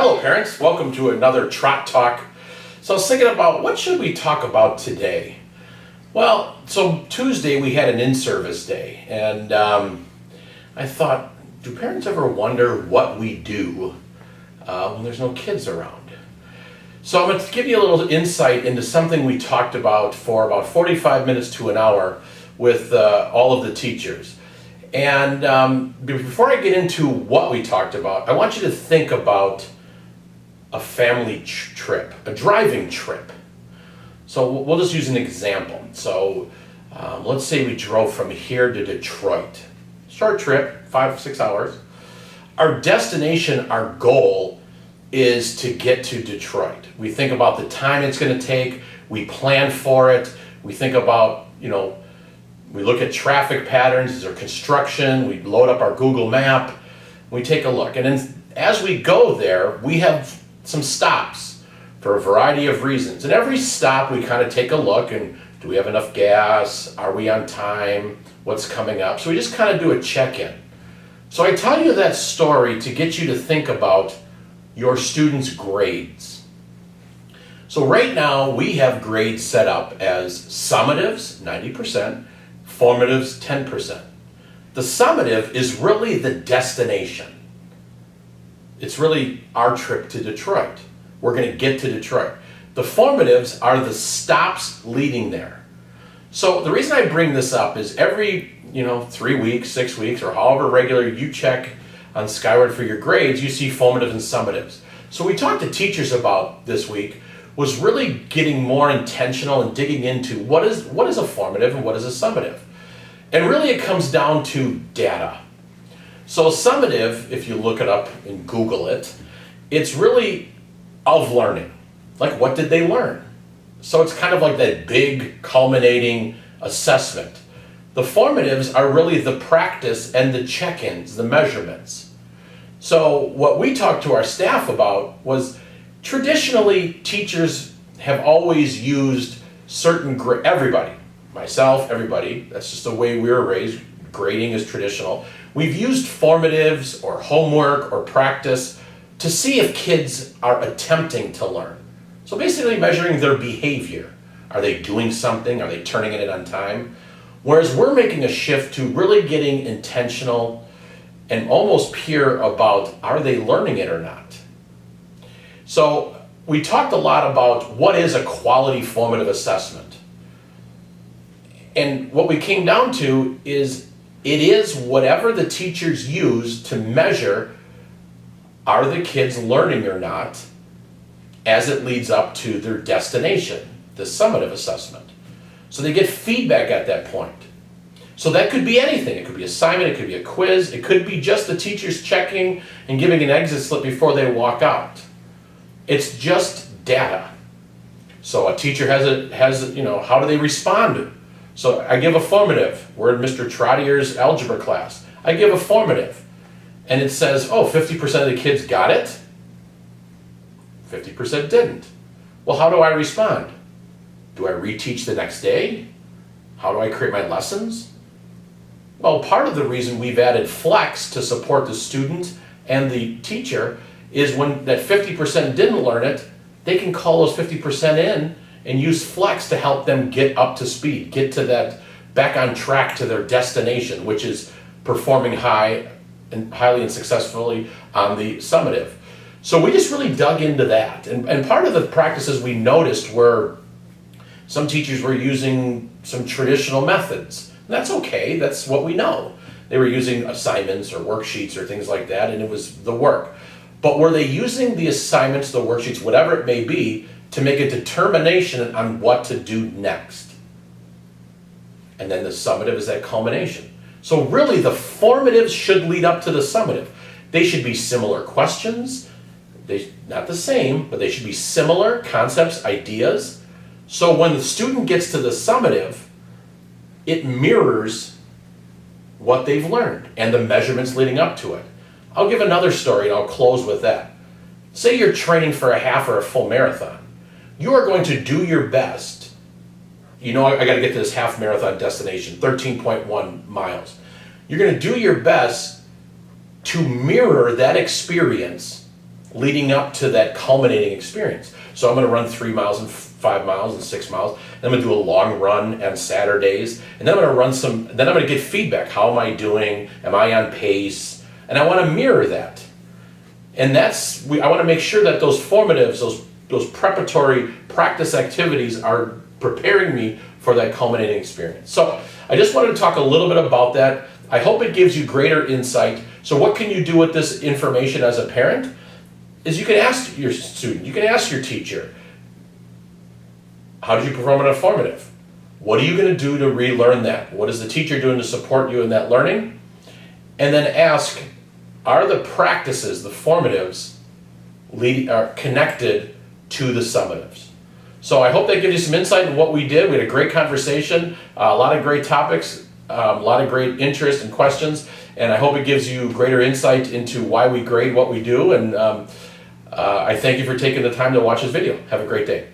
Hello parents, welcome to another Trot Talk. So I was thinking about what should we talk about today? Well, so Tuesday we had an in-service day, and I thought, do parents ever wonder what we do when there's no kids around? So I'm going to give you a little insight into something we talked about for about 45 minutes to an hour with all of the teachers. And before I get into what we talked about, I want you to think about a family trip, a driving trip. So we'll just use an example. So let's say we drove from here to Detroit. Short trip, 5-6 hours. Our destination, our goal is to get to Detroit. We think about the time it's going to take. We plan for it. We think about, we look at traffic patterns. Is there construction? We load up our Google map. We take a look. And then as we go there, we have some stops for a variety of reasons. And every stop we kind of take a look and do we have enough gas? Are we on time? What's coming up? So we just kind of do a check-in. So I tell you that story to get you to think about your students' grades. So right now we have grades set up as summatives, 90%, formatives, 10%. The summative is really the destination. It's really our trip to Detroit. We're going to get to Detroit. The formatives are the stops leading there. So the reason I bring this up is every 3 weeks, 6 weeks, or however regular you check on Skyward for your grades, you see formative and summatives. So we talked to teachers about this week was really getting more intentional and digging into what is a formative and what is a summative. And really it comes down to data. So summative, if you look it up and Google it, it's really of learning. Like, what did they learn? So it's kind of like that big culminating assessment. The formatives are really the practice and the check-ins, the measurements. So what we talked to our staff about was traditionally teachers have always used certain everybody, myself, everybody, that's just the way we were raised, grading is traditional. We've used formatives or homework or practice to see if kids are attempting to learn. So basically measuring their behavior. Are they doing something? Are they turning it in on time? Whereas we're making a shift to really getting intentional and almost pure about are they learning it or not. So we talked a lot about what is a quality formative assessment. And what we came down to is it is whatever the teachers use to measure are the kids learning or not as it leads up to their destination, the summative assessment. So they get feedback at that point. So that could be anything. It could be assignment, it could be a quiz, it could be just the teachers checking and giving an exit slip before they walk out. It's just data. So a teacher has how do they respond? So I give a formative. We're in Mr. Trottier's algebra class. I give a formative. And it says, 50% of the kids got it. 50% didn't. Well, how do I respond? Do I reteach the next day? How do I create my lessons? Well, part of the reason we've added flex to support the student and the teacher is when that 50% didn't learn it, they can call those 50% in and use flex to help them get up to speed, get to that, back on track to their destination, which is performing highly and successfully on the summative. So we just really dug into that. And part of the practices we noticed were some teachers were using some traditional methods. And that's okay, that's what we know. They were using assignments or worksheets or things like that, and it was the work. But were they using the assignments, the worksheets, whatever it may be, to make a determination on what to do next? And then the summative is that culmination. So really the formatives should lead up to the summative. They should be similar questions, not the same, but they should be similar concepts, ideas. So when the student gets to the summative, it mirrors what they've learned and the measurements leading up to it. I'll give another story and I'll close with that. Say you're training for a half or a full marathon. You are going to do your best. I got to get to this half marathon destination, 13.1 miles. You're going to do your best to mirror that experience leading up to that culminating experience. So I'm going to run 3 miles and 5 miles and 6 miles. Then I'm going to do a long run on Saturdays. And then I'm going to then I'm going to get feedback. How am I doing? Am I on pace? And I want to mirror that. And I want to make sure that those formatives, those preparatory practice activities are preparing me for that culminating experience. So I just wanted to talk a little bit about that. I hope it gives you greater insight. So what can you do with this information as a parent? Is you can ask your student, you can ask your teacher, how did you perform in a formative? What are you going to do to relearn that? What is the teacher doing to support you in that learning? And then ask, are the practices, the formatives, are connected to the summatives? So I hope that gives you some insight in what we did. We had a great conversation, a lot of great topics, a lot of great interest and questions, and I hope it gives you greater insight into why we grade what we do. And I thank you for taking the time to watch this video. Have a great day.